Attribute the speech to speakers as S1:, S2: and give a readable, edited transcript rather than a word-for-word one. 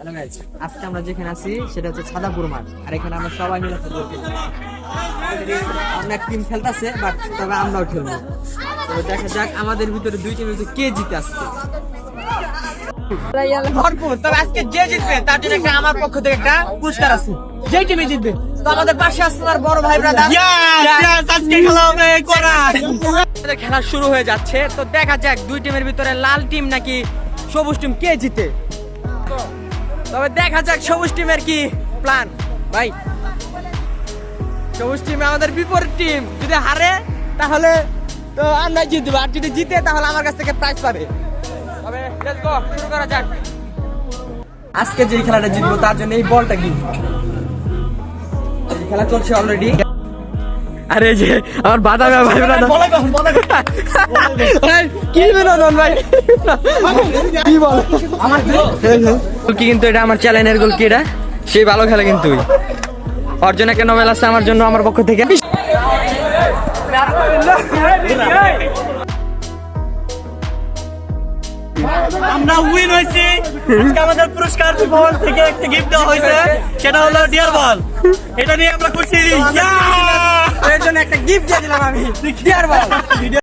S1: Hello guys, আজকে আমরা যেখানে আছি সেটা হচ্ছে সাদাপুর মাঠ। আর এখানে আমরা সবাই মিলে ফুটবল খেলছি। আমরা এক টিম খেলতেছে, বাট তবে আমরাও খেলবো। তবে দেখা যাক আমাদের ভিতরে দুই টিমের ভিতরে কে জিতে আসছে। ভরপুর, তবে আজকে যে জিতবে তার জন্য একটা আমার পক্ষ থেকে একটা পুরস্কার আছে। যে টিমে জিতবে তো আমাদের পাশে আসছে আমার বড় ভাই ব্রাদার। আজকে খেলা হবে কোরা। খেলা শুরু হয়ে যাচ্ছে, তো দেখা যাক দুই টিমের ভিতরে লাল টিম নাকি সবুজ টিম কে জিতে। তবে দেখা যাক সবুজ টিমের কি প্ল্যান। ভাই, সবুজ টিম আমাদের বিপরীত টিম, যদি হারে তাহলে তো আমরা জিতবো, আর যদি জিতে তাহলে আমার কাছ থেকে প্রাইজ পাবে। তবে লেটস গো, শুরু করা যাক। আজকে যে খেলাটা জিতবো তার জন্য এই বলটা কি খেলা চলছে অলরেডি। আরে যে আমার বাদামে ভাই কি বিনোদন ভাই, কি বল আমার গোলকি, কিন্তু এটা আমার চ্যালেঞ্জের গোলকি, এটা সেই ভালো খেলে কিন্তু অর্জন একটা নভেল আছে আমার জন্য, আমার পক্ষ থেকে।
S2: আমরা উইন হয়েছি। আজকে আমাদের পুরস্কার ভবন থেকে একটা গিফট দেওয়া হয়েছে, সেটা হলো ডিয়ার বল। এটা নিয়ে আমরা খুশি।
S1: এর জন্য একটা গিফট দিয়ে দিলাম আমি, ডিয়ার বল।